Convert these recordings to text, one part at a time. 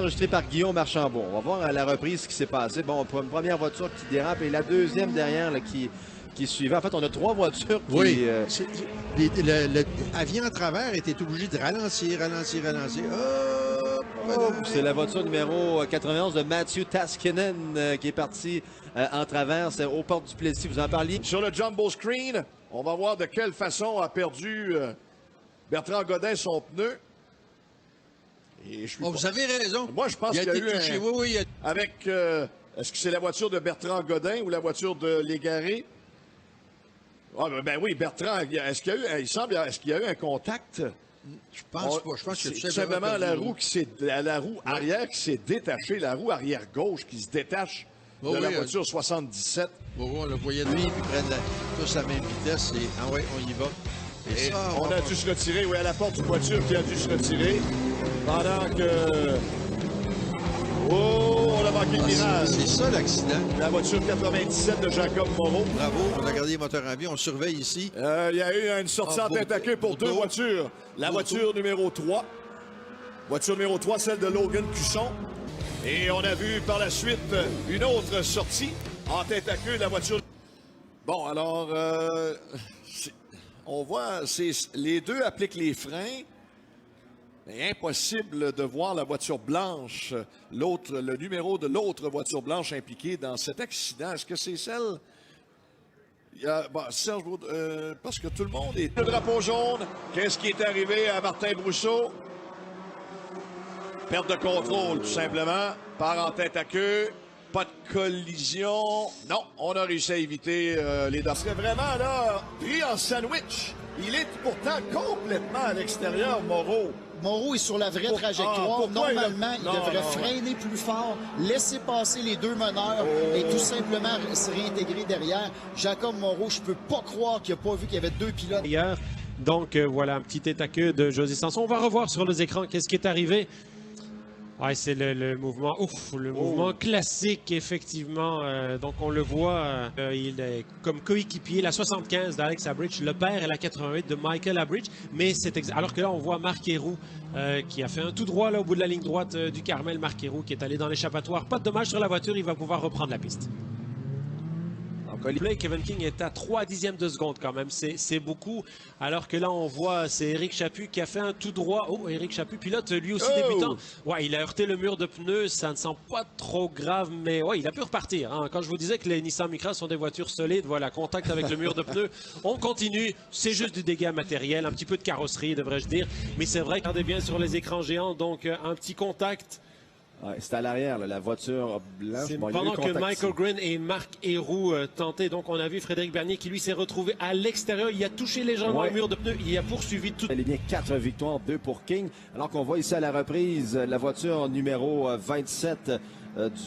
enregistré par Guillaume Archambault. On va voir à la reprise ce qui s'est passé. Bon, une première voiture qui dérape et la deuxième derrière là, qui suivait. En fait, on a trois voitures qui... Oui. Avion en travers était obligé de ralentir. C'est la voiture numéro 91 de Matthew Taskinen qui est parti en travers. C'est aux portes du Plessis. Vous en parliez. Sur le jumbo screen, on va voir de quelle façon a perdu Bertrand Godin son pneu. Et je suis vous avez raison. Moi, je pense qu'il y a eu touché. Oui, avec... est-ce que c'est la voiture de Bertrand Godin ou la voiture de Légaré? Ah, ben oui, Bertrand, est-ce qu'il y a eu... Est-ce qu'il y a eu un contact? Je pense pas. Je pense que c'est simplement la roue arrière qui s'est détachée, la roue arrière gauche qui se détache de la voiture 77. On le voyait de lui, puis ils prennent tous la même vitesse et ouais, on y va. Et ça, on a dû se retirer, oui, à la porte d'une voiture qui a dû se retirer pendant que... Oh, on a manqué le virage. C'est ça l'accident. La voiture 97 de Jacob Moreau. Bravo, on a gardé les moteurs en vie, on le surveille ici. Il y a eu une sortie en tête à queue pour deux voitures. La voiture numéro 3. Voiture numéro 3, celle de Logan Cusson. Et on a vu par la suite une autre sortie en tête à queue, la voiture... Bon, alors, on voit, les deux appliquent les freins. Mais impossible de voir la voiture blanche, le numéro de l'autre voiture blanche impliquée dans cet accident. Est-ce que c'est celle? Serge, parce que tout le monde est... Le drapeau jaune, qu'est-ce qui est arrivé à Martin Brousseau? Perte de contrôle, tout simplement. Part en tête à queue. Pas de collision. Non, on a réussi à éviter les dents. C'est vraiment, là, pris en sandwich. Il est pourtant complètement à l'extérieur, Moreau. Moreau est sur la vraie trajectoire. Normalement, il devrait freiner plus fort, laisser passer les deux meneurs et tout simplement se réintégrer derrière. Jacob Moreau, je peux pas croire qu'il n'a pas vu qu'il y avait deux pilotes. Donc, voilà, un petit tête à queue de José Sanson. On va revoir sur les écrans qu'est-ce qui est arrivé. Ouais, c'est le mouvement, mouvement classique, effectivement. Donc, on le voit, il est comme coéquipier, la 75 d'Alex Abridge, le père et la 88 de Michael Abridge. Mais c'est alors que là, on voit Marc Héroux qui a fait un tout droit là, au bout de la ligne droite du Carmel. Marc Héroux qui est allé dans l'échappatoire. Pas de dommage sur la voiture, il va pouvoir reprendre la piste. Kevin King est à 3 dixièmes de seconde quand même, c'est beaucoup. Alors que là, on voit, c'est Éric Chaput qui a fait un tout droit. Oh, Éric Chaput, pilote, lui aussi débutant. Ouais, il a heurté le mur de pneus, ça ne semble pas trop grave, mais ouais, il a pu repartir. Hein. Quand je vous disais que les Nissan Micra sont des voitures solides, voilà, contact avec le mur de pneus. On continue, c'est juste du dégât matériel, un petit peu de carrosserie, devrais-je dire. Mais c'est vrai, regardez bien sur les écrans géants, donc un petit contact. Ouais, c'est à l'arrière, la voiture blanche. Bon, pendant que Michael Green et Marc Héroux tentaient, donc on a vu Frédéric Bernier qui lui s'est retrouvé à l'extérieur. Il a touché légèrement le mur de pneus, il a poursuivi tout. Il est bien 4 victoires, 2 pour King. Alors qu'on voit ici à la reprise la voiture numéro 27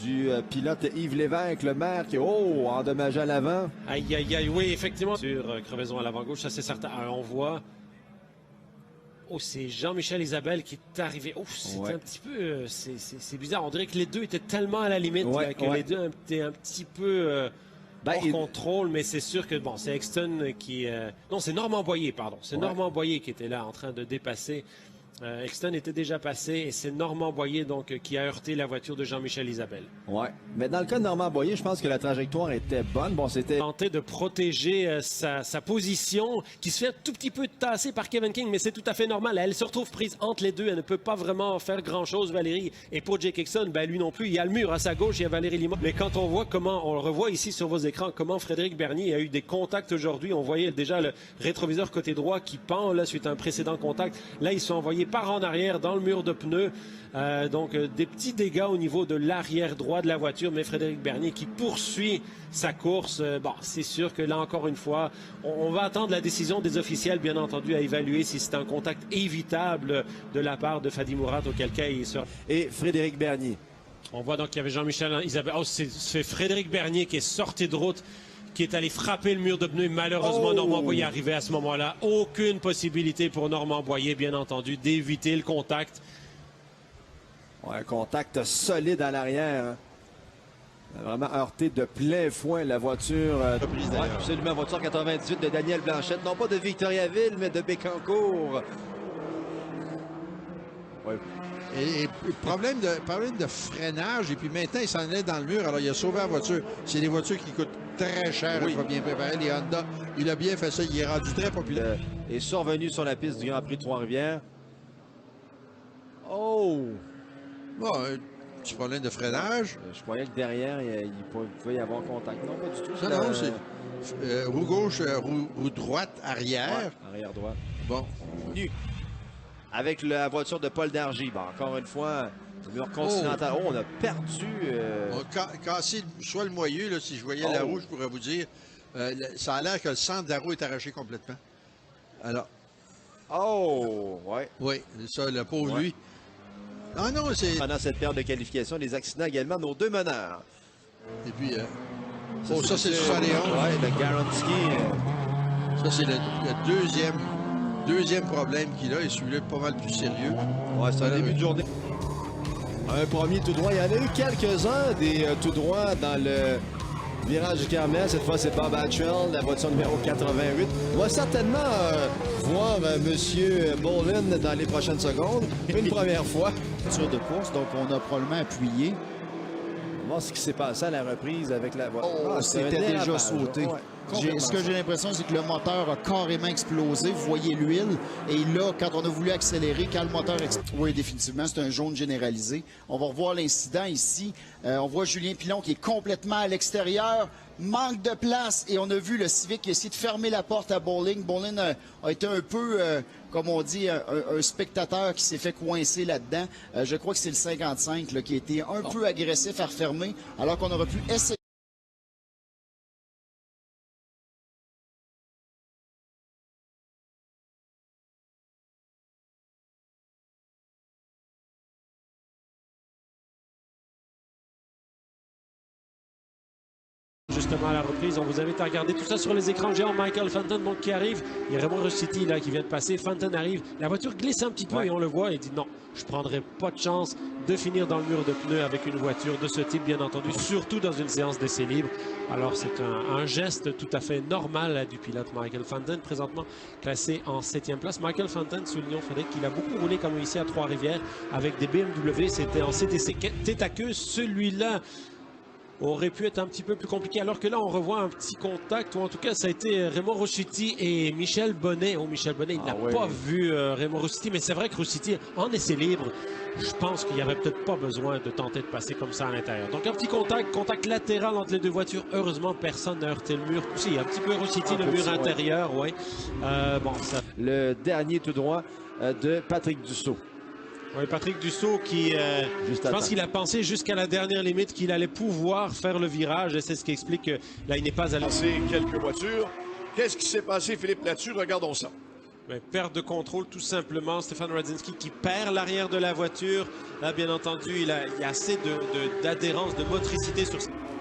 du pilote Yves Lévesque, le maire qui est endommagé à l'avant. Aïe, aïe, aïe, oui, effectivement. Sur crevaison à l'avant-gauche, ça c'est certain. Alors, on voit... Oh, c'est Jean-Michel Isabelle qui est arrivé. Oh, c'est un petit peu... c'est bizarre. On dirait que les deux étaient tellement à la limite que les deux étaient un petit peu hors contrôle. Mais c'est sûr que, bon, c'est Exton qui... Non, c'est Normand Boyer, pardon. C'est Normand Boyer qui était là en train de dépasser. Exton était déjà passé et c'est Normand Boyer donc, qui a heurté la voiture de Jean-Michel Isabelle. Ouais, mais dans le cas de Normand Boyer, je pense que la trajectoire était bonne. Bon, c'était... Tenter de protéger sa position qui se fait un tout petit peu tasser par Kevin King, mais c'est tout à fait normal. Elle se retrouve prise entre les deux. Elle ne peut pas vraiment faire grand-chose, Valérie. Et pour Jake Exton, ben, lui non plus. Il y a le mur à sa gauche, il y a Valérie Lima. Mais quand on voit comment, on le revoit ici sur vos écrans, comment Frédéric Bernier a eu des contacts aujourd'hui. On voyait déjà le rétroviseur côté droit qui pend là suite à un précédent contact. Là, ils sont envoyés par en arrière dans le mur de pneus. Donc des petits dégâts au niveau de l'arrière droit de la voiture, mais Frédéric Bernier qui poursuit sa course. Bon, c'est sûr que là encore une fois, on va attendre la décision des officiels, bien entendu, à évaluer si c'est un contact évitable de la part de Fady Mourat, auquel cas il sera. Et Frédéric Bernier. On voit donc qu'il y avait Jean-Michel Isabelle. Oh, c'est Frédéric Bernier qui est sorti de route, qui est allé frapper le mur de pneus. Malheureusement, Normand Boyer est arrivé à ce moment-là. Aucune possibilité pour Normand Boyer, bien entendu, d'éviter le contact. Ouais, un contact solide à l'arrière. Hein. Vraiment heurté de plein fouet la voiture. Absolument, voiture 98 de Daniel Blanchette. Non pas de Victoriaville, mais de Bécancour. Ouais. Et problème de freinage. Et puis maintenant, il s'en allait dans le mur. Alors, il a sauvé la voiture. C'est des voitures qui coûtent très cher. Il faut bien préparer. Les Honda, il a bien fait ça. Il est rendu très populaire. Est survenu sur la piste du Grand Prix de Trois-Rivières. Oh! Bon, un petit problème de freinage. Je croyais que derrière, il pouvait y avoir contact. Non, pas du tout. Non, c'est roue gauche, roue droite, arrière. Ouais, arrière droite. Bon. Avec la voiture de Paul Dargy. Bon, encore une fois, le mur continental. Oh, on a perdu. On a cassé soit le moyeu, là, si je voyais la roue, je pourrais vous dire. Ça a l'air que le centre de la roue est arraché complètement. Alors. Oh, ouais. Oui, ça, le pauvre lui. Ah non, c'est. Pendant cette période de qualification, des accidents également de nos deux meneurs. Et puis. Ça, c'est le 71. Oui, le Garantsky. Ça, c'est le deuxième problème qu'il a. Et celui-là est pas mal plus sérieux. Ouais, c'est un début de journée. Un premier tout droit. Il y en a eu quelques-uns des tout droits dans le virage du Carmel. Cette fois, c'est Bob Attrell, la voiture numéro 88. On va certainement voir M. Bolin dans les prochaines secondes. Une première fois. Voiture de course, donc on a probablement appuyé. On va voir ce qui s'est passé à la reprise avec la voiture. C'était déjà sauté. Ce que j'ai l'impression, c'est que le moteur a carrément explosé. Vous voyez l'huile. Et là, quand on a voulu accélérer, quand le moteur explose... Oui, définitivement, c'est un jaune généralisé. On va revoir l'incident ici. On voit Julien Pilon qui est complètement à l'extérieur. Manque de place. Et on a vu le Civic qui a essayé de fermer la porte à Bolin. Bolin a été un peu, comme on dit, un spectateur qui s'est fait coincer là-dedans. Je crois que c'est le 55 là, qui a été un peu agressif à refermer, alors qu'on aurait pu essayer. Justement à la reprise, on vous invite à regarder tout ça sur les écrans géants. Michael Fenton donc qui arrive, il y a Remo Ruscitti là qui vient de passer, Fenton arrive, la voiture glisse un petit peu et on le voit et dit non, je prendrai pas de chance de finir dans le mur de pneus avec une voiture de ce type, bien entendu, surtout dans une séance d'essai libre. Alors c'est un geste tout à fait normal du pilote Michael Fenton, présentement classé en 7e place. Michael Fenton, soulignons Frédéric, qu'il a beaucoup roulé comme ici à Trois-Rivières avec des BMW, c'était en CTC tête à queue, celui-là aurait pu être un petit peu plus compliqué, alors que là on revoit un petit contact, ou en tout cas ça a été Remo Ruscitti et Michel Bonnet. Oh, Michel Bonnet, il n'a pas vu Remo Ruscitti, mais c'est vrai que Ruscitti en essai libre, je pense qu'il n'y avait peut-être pas besoin de tenter de passer comme ça à l'intérieur. Donc un petit contact latéral entre les deux voitures. Heureusement, personne n'a heurté le mur. Si, un petit peu Ruscitti, le mur intérieur, oui. Bon, ça... Le dernier tout droit de Patrick Dussault. Oui, Patrick Dussault qui, je pense qu'il a pensé jusqu'à la dernière limite qu'il allait pouvoir faire le virage et c'est ce qui explique que là, il n'est pas allé. Quelques voitures. Qu'est-ce qui s'est passé, Philippe, là-dessus? Regardons ça. Bien, perte de contrôle, tout simplement. Stéphane Radzinski qui perd l'arrière de la voiture. Là, bien entendu, il y a assez d'adhérence, de motricité sur...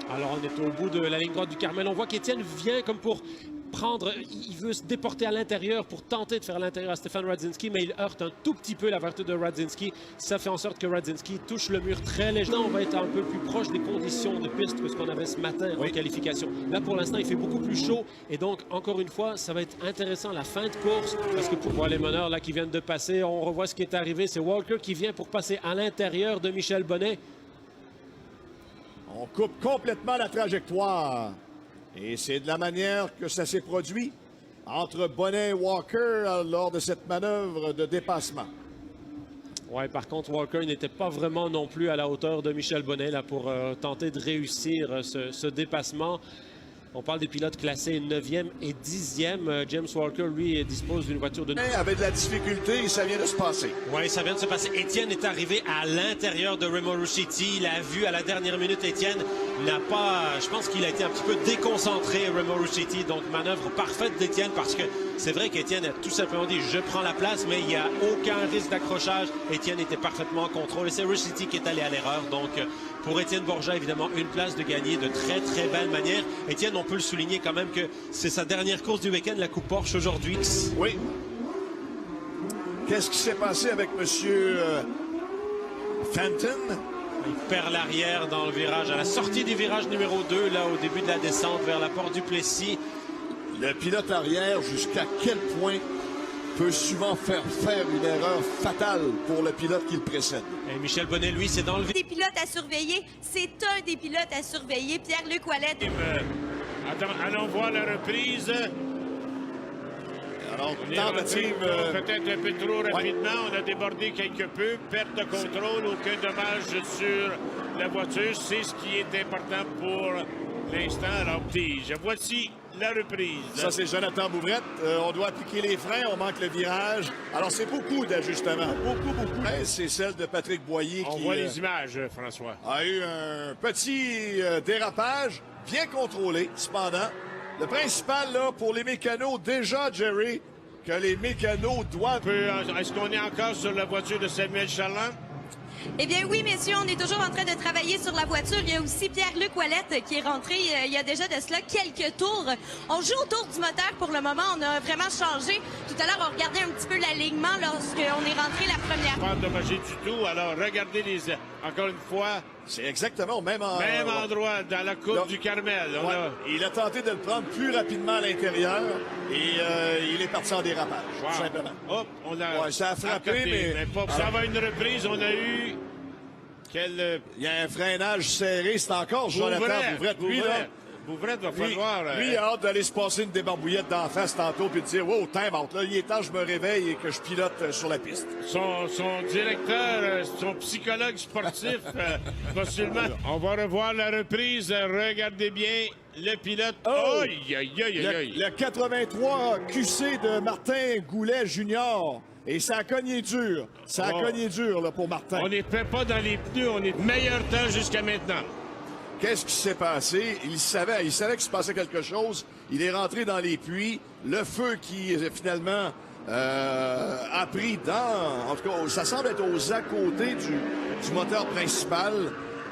Alors, on est au bout de la ligne droite du Carmel. On voit qu'Étienne vient comme pour prendre, il veut se déporter à l'intérieur pour tenter de faire à l'intérieur à Stéphane Radzinski, mais il heurte un tout petit peu la voiture de Radzinski. Ça fait en sorte que Radzinski touche le mur très légèrement. On va être un peu plus proche des conditions de piste que ce qu'on avait ce matin en qualification. Là, pour l'instant, il fait beaucoup plus chaud et donc, encore une fois, ça va être intéressant la fin de course parce que pour voir les meneurs là qui viennent de passer, on revoit ce qui est arrivé. C'est Walker qui vient pour passer à l'intérieur de Michel Bonnet. On coupe complètement la trajectoire. Et c'est de la manière que ça s'est produit entre Bonnet et Walker lors de cette manœuvre de dépassement. Oui, par contre, Walker n'était pas vraiment non plus à la hauteur de Michel Bonnet là, pour tenter de réussir ce dépassement. On parle des pilotes classés 9e et 10e. James Walker, lui, dispose d'une voiture de... Avec de la difficulté, ça vient de se passer. Oui, ça vient de se passer. Étienne est arrivé à l'intérieur de Remo Ruscitti. Il a vu à la dernière minute, Étienne n'a pas... Je pense qu'il a été un petit peu déconcentré, Remo Ruscitti. Donc, manœuvre parfaite d'Étienne parce que c'est vrai qu'Étienne a tout simplement dit « Je prends la place », mais il n'y a aucun risque d'accrochage. Étienne était parfaitement en contrôle et c'est Ruscitti qui est allé à l'erreur. Donc, pour Étienne Bourgeat, évidemment, une place de gagner de très, très belle manière. Étienne, on peut le souligner quand même que c'est sa dernière course du week-end, la Coupe Porsche aujourd'hui. Oui. Qu'est-ce qui s'est passé avec M. Fenton? Il perd l'arrière dans le virage, à la sortie du virage numéro 2, là, au début de la descente vers la porte du Plessis. Le pilote arrière, jusqu'à quel point peut souvent faire une erreur fatale pour le pilote qui le précède. Et Michel Bonnet, lui, c'est dans le Des pilotes à surveiller, c'est un des pilotes à surveiller, Pierre-Luc Ouellette. Attends, allons voir la reprise. Alors, On est tentative... rentré peut-être un peu trop rapidement. On a débordé quelque peu. Perte de contrôle, aucun dommage sur la voiture. C'est ce qui est important pour l'instant. Alors, tige. Voici la reprise. Ça, c'est Jonathan Bouvrette. On doit appliquer les freins, on manque le virage. Alors, c'est beaucoup d'ajustements. Beaucoup. C'est celle de Patrick Boyer On qui voit les images, François. a eu un petit dérapage, bien contrôlé, cependant. Le principal, là, pour les mécanos, déjà, Jerry, que les mécanos doivent... Est-ce qu'on est encore sur la voiture de Samuel Charland? Eh bien oui, messieurs, on est toujours en train de travailler sur la voiture. Il y a aussi Pierre-Luc Ouellette qui est rentré il y a déjà de cela quelques tours. On joue autour du moteur pour le moment. On a vraiment changé. Tout à l'heure, on regardait un petit peu l'alignement lorsqu'on est rentré la première fois. Pas endommagé du tout. Alors, regardez encore une fois, C'est exactement au même endroit dans la coupe Là, du Carmel. Il a tenté de le prendre plus rapidement à l'intérieur et il est parti en dérapage, tout simplement. Hop, on a... Ouais, ça a frappé, côté, mais... pas... Ça va une reprise. On a eu... Quel... Il y a un freinage serré, c'est encore Jonathan Bouvrette. Bouvrette va Lui, falloir... il a hâte d'aller se passer une débarbouillette d'en face tantôt puis de dire « Wow, time out, là, il est temps que je me réveille et que je pilote sur la piste. » Son directeur, son psychologue sportif, possiblement. On va revoir la reprise. Regardez bien le pilote. Oh! Aïe, aïe, aïe, aïe. Le 83 QC de Martin Goulet Junior. Et ça a cogné dur. Ça a cogné dur là, pour Martin. On n'était pas dans les pneus. On est meilleur temps jusqu'à maintenant. Qu'est-ce qui s'est passé? Il savait qu'il se passait quelque chose. Il est rentré dans les puits. Le feu qui, finalement, a pris dans... En tout cas, ça semble être aux à-côtés du moteur principal.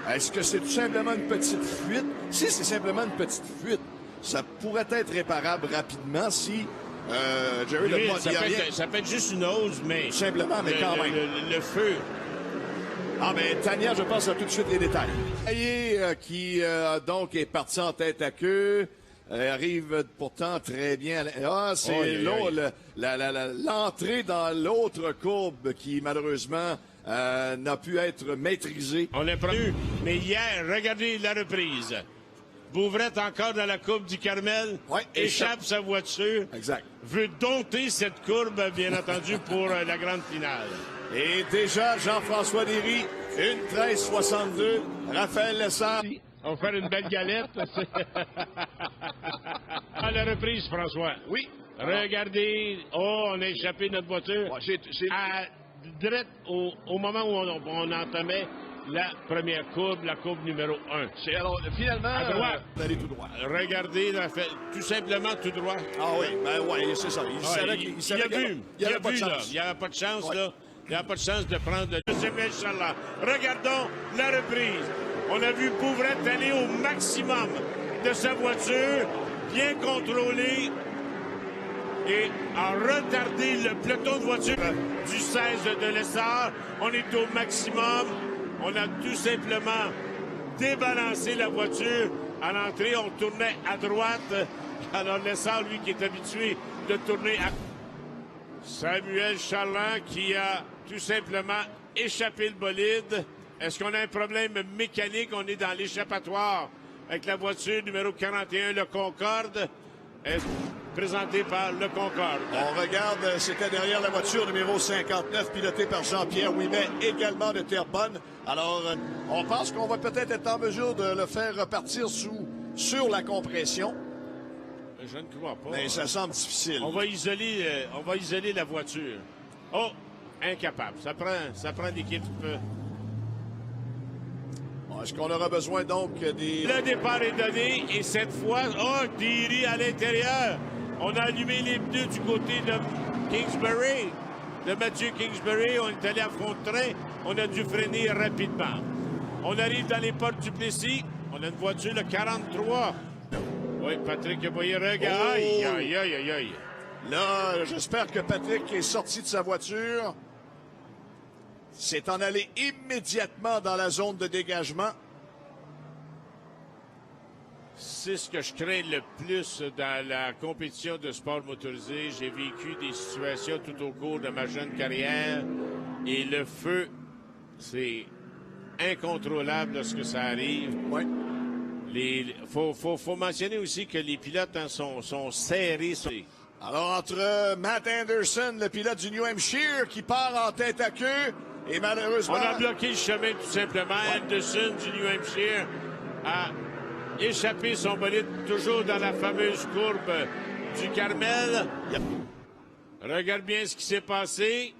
Est-ce que c'est tout simplement une petite fuite? Si c'est simplement une petite fuite, ça pourrait être réparable rapidement si... Jerry, Oui, ça peut être juste une hausse, mais... Simplement, mais quand même. Le feu... Ah, mais Tania, je pense à tout de suite les détails. Qui donc est parti en tête à queue, arrive pourtant très bien. C'est l'entrée dans l'autre courbe qui, malheureusement, n'a pu être maîtrisée. On l'a prévu, mais hier, regardez la reprise. Bouvrette encore dans la courbe du Carmel, échappe sa voiture, Exact. veut dompter cette courbe, bien entendu, pour la grande finale. Et déjà, Jean-François Derry, une 13,62. Raphaël Lessard. On va faire une belle galette. À la reprise, François. Oui. Regardez. Oh, on a échappé notre voiture. Direct au moment où on entamait la première courbe, la courbe numéro 1. Alors, finalement, à droite. D'aller tout droit. Regardez, tout simplement tout droit. Ah oui, c'est ça. Il savait qu'il n'y avait pas de chance. Il n'y avait pas de chance, là. Il n'y a pas de chance de prendre le Samuel Charland. Regardons la reprise. On a vu Bouvrette aller au maximum de sa voiture, bien contrôlé et en retarder le peloton de voiture du 16 de Lessard. On est au maximum. On a tout simplement débalancé la voiture. À l'entrée, on tournait à droite. Alors Lessard, lui, qui est habitué de tourner à... Samuel Charland qui a tout simplement échappé le bolide. Est-ce qu'on a un problème mécanique? On est dans l'échappatoire avec la voiture numéro 41, le Concorde, présenté par le Concorde. On regarde, c'était derrière la voiture numéro 59, pilotée par Jean-Pierre Ouimet, également de Terrebonne. Alors, on pense qu'on va peut-être être en mesure de le faire repartir sur la compression. Je ne crois pas. Mais ça semble difficile. On va isoler la voiture. Oh, incapable. Ça prend l'équipe. Est-ce qu'on aura besoin donc des... Le départ est donné et cette fois, Derry à l'intérieur. On a allumé les pneus du côté de Kingsbury, de Mathieu Kingsbury. On est allé à fond de train. On a dû freiner rapidement. On arrive dans les portes du Plessis. On a une voiture, le 43. Oui, Patrick Boyer, regarde. Aïe, aïe, aïe, aïe, aïe. Là, j'espère que Patrick est sorti de sa voiture. C'est en allé immédiatement dans la zone de dégagement. C'est ce que je crains le plus dans la compétition de sport motorisé. J'ai vécu des situations tout au cours de ma jeune carrière et le feu, c'est incontrôlable lorsque ça arrive. Ouais. Faut mentionner aussi que les pilotes sont serrés. Alors, entre Matt Anderson, le pilote du New Hampshire, qui part en tête à queue, et malheureusement... On a bloqué le chemin, tout simplement. Ouais. Anderson du New Hampshire a échappé son bolide, toujours dans la fameuse courbe du Carmel. Yep. Regarde bien ce qui s'est passé.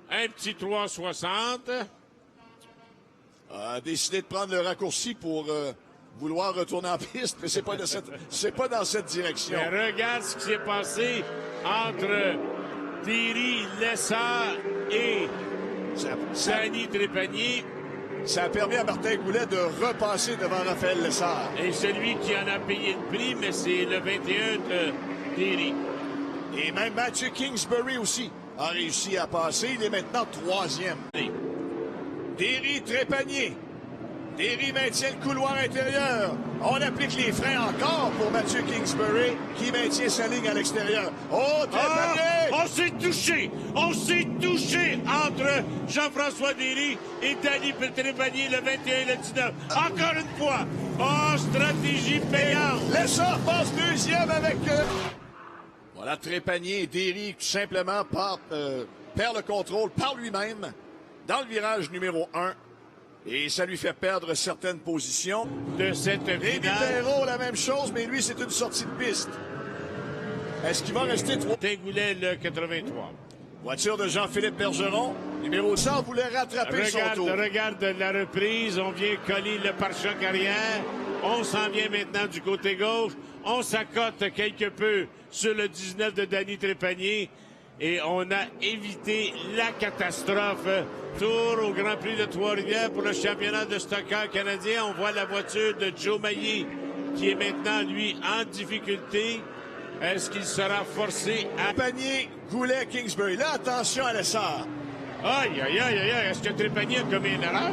Un petit 360. A décidé de prendre le raccourci pour vouloir retourner en piste, mais c'est pas dans cette direction. Mais regarde ce qui s'est passé entre Thierry Lessard et Danny Trépanier. Ça a permis à Martin Goulet de repasser devant Raphaël Lessard. Et celui qui en a payé le prix, mais c'est le 21 de Thierry. Et même Matthew Kingsbury aussi a réussi à passer. Il est maintenant 3e. Thierry Trépanier. Thierry maintient le couloir intérieur. On applique les freins encore pour Matthew Kingsbury qui maintient sa ligne à l'extérieur. Oh, Trépanier! On s'est touché! On s'est touché entre Jean-François Thierry et Danny Trépanier, le 21 et le 19. Encore une fois! Oh, stratégie payante! Lessard passe deuxième avec... Voilà, Trépanier et Thierry tout simplement perd le contrôle par lui-même dans le virage numéro 1. Et ça lui fait perdre certaines positions. De cette Rémi Perrault, la même chose, mais lui, c'est une sortie de piste. Est-ce qu'il va rester 3? Goulet, le 83. Voiture de Jean-Philippe Bergeron. Numéro 100 voulait rattraper son tour. Regarde la reprise. On vient coller le pare-choc arrière. On s'en vient maintenant du côté gauche. On s'accote quelque peu sur le 19 de Danny Trépanier. Et on a évité la catastrophe. Tour au Grand Prix de Trois-Rivières pour le championnat de stock-car canadien. On voit la voiture de Joe Maillet qui est maintenant, lui, en difficulté. Est-ce qu'il sera forcé à... Trépanier, Goulet, Kingsbury. Là, attention à Lessard. Aïe, aïe, aïe, aïe, aïe. Est-ce que Trépanier a commis une erreur?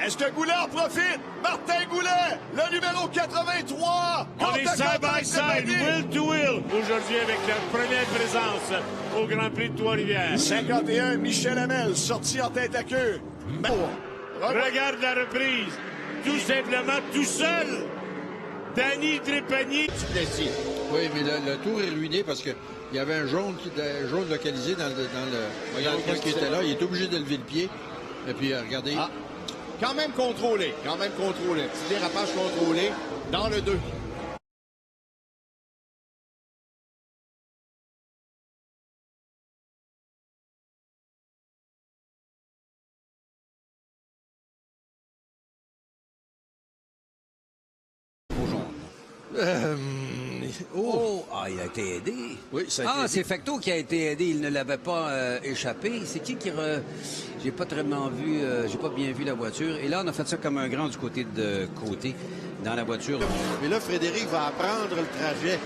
Est-ce que Goulet en profite? Martin Goulet, le numéro 83. On est side by side, will to will, aujourd'hui avec la première présence au Grand Prix de Trois-Rivières. 51, Michel Hamel, sorti en tête à queue. Regarde la reprise. Tout simplement, tout seul. Danny Trépanier. Oui, mais le tour est ruiné parce qu'il y avait un jaune localisé dans le coin qui était là. Il est obligé de lever le pied. Et puis, regardez. Ah. Quand même contrôlé. Petit dérapage contrôlé dans le 2. Il a été aidé. Oui, ça a été aidé. C'est Fecteau qui a été aidé. Il ne l'avait pas échappé. C'est qui J'ai pas vraiment vu, j'ai pas bien vu la voiture. Et là, on a fait ça comme un grand du côté dans la voiture. Mais là, Frédéric va apprendre le trajet.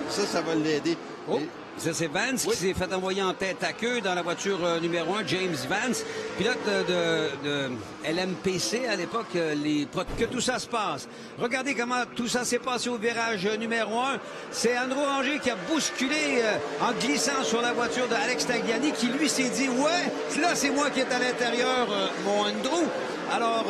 Ça va l'aider. Oh. Ça, c'est Vance qui s'est fait envoyer en tête à queue dans la voiture numéro 1, James Vance, pilote de LMPC à l'époque, que tout ça se passe. Regardez comment tout ça s'est passé au virage numéro 1. C'est Andrew Ranger qui a bousculé en glissant sur la voiture de Alex Tagliani qui, lui, s'est dit « Ouais, là, c'est moi qui est à l'intérieur, mon Andrew. » Alors,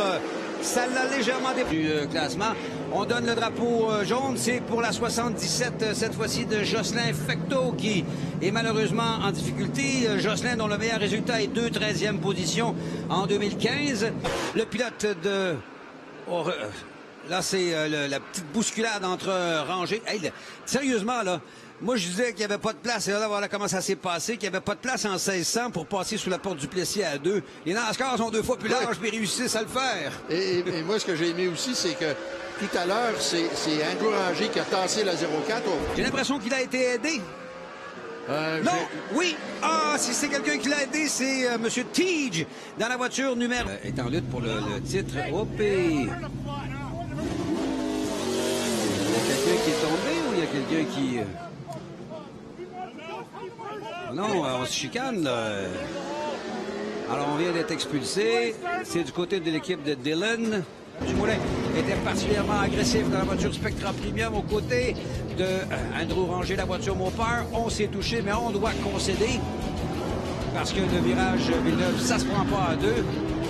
ça l'a légèrement du classement. On donne le drapeau jaune, c'est pour la 77, cette fois-ci de Jocelyn Fecteau, qui est malheureusement en difficulté. Jocelyn, dont le meilleur résultat est 13e position en 2015. Le pilote de... là, c'est la petite bousculade entre rangées. Hey, sérieusement, là, moi, je disais qu'il n'y avait pas de place. Et là, voilà comment ça s'est passé, qu'il n'y avait pas de place en 1600 pour passer sous la porte du Plessis à 2. Les NASCAR sont 2 fois plus larges, mais réussissent à le faire. Et moi, ce que j'ai aimé aussi, c'est que tout à l'heure, c'est Andrew Ranger qui a tassé la 04. J'ai l'impression qu'il a été aidé. Non, oui. Si c'est quelqu'un qui l'a aidé, c'est M. Teague dans la voiture numéro... est en lutte pour le titre. Il y a quelqu'un qui est tombé ou il y a quelqu'un qui... Non, on se chicane, là. Alors, on vient d'être expulsé. C'est du côté de l'équipe de Dillon. Dumoulin était particulièrement agressif dans la voiture Spectra Premium aux côtés de Andrew Ranger, la voiture Mopar. On s'est touché, mais on doit concéder parce que le virage Villeneuve, ça se prend pas à deux.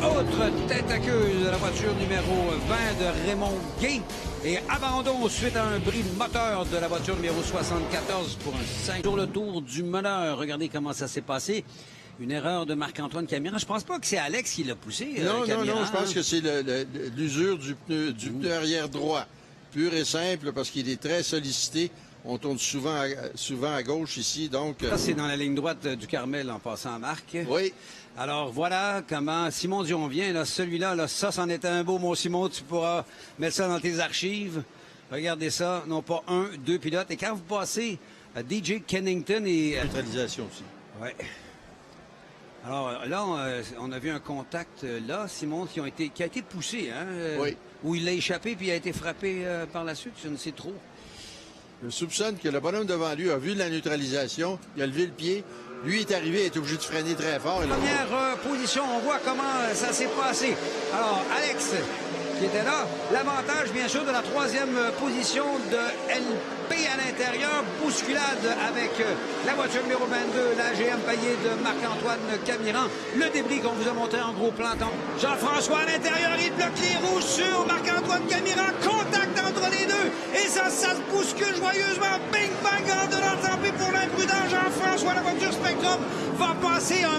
Autre tête à queue de la voiture numéro 20 de Raymond Gay. Et abandon suite à un bris moteur de la voiture numéro 74 pour un 5. Sur le tour du meneur, regardez comment ça s'est passé. Une erreur de Marc-Antoine Camiran. Je pense pas que c'est Alex qui l'a poussé. Non, Camiran, je pense que c'est l'usure du pneu arrière droit. Pur et simple, parce qu'il est très sollicité. On tourne souvent à gauche ici, donc... Ça, c'est dans la ligne droite du Carmel en passant à Marc. Oui. Alors, voilà comment Simon Dion vient. Là, celui-là, là, ça, c'en était un beau, mon Simon. Tu pourras mettre ça dans tes archives. Regardez ça. Non pas un, deux pilotes. Et quand vous passez à DJ Kennington et... Neutralisation aussi. Oui. Alors là, on a vu un contact là, Simon, qui a été poussé, hein? Oui. Où il a échappé puis il a été frappé par la suite, je ne sais trop. Je soupçonne que le bonhomme devant lui a vu la neutralisation, il a levé le pied. Lui est arrivé, il est obligé de freiner très fort. Première position, on voit comment ça s'est passé. Alors, Alex, qui était là, l'avantage, bien sûr, de la troisième position de LP à l'intérieur. Bousculade avec la voiture numéro 22, la GM Paillé de Marc-Antoine Camiran. Le débris qu'on vous a montré en gros plan. Jean-François à l'intérieur, il bloque les rouges sur Marc-Antoine Camiran. Contact entre les deux. Et ça se bouscule joyeusement. Bing bang, en dedans, tant pis pour l'imprudent Jean-François. La voiture Spectrum va passer un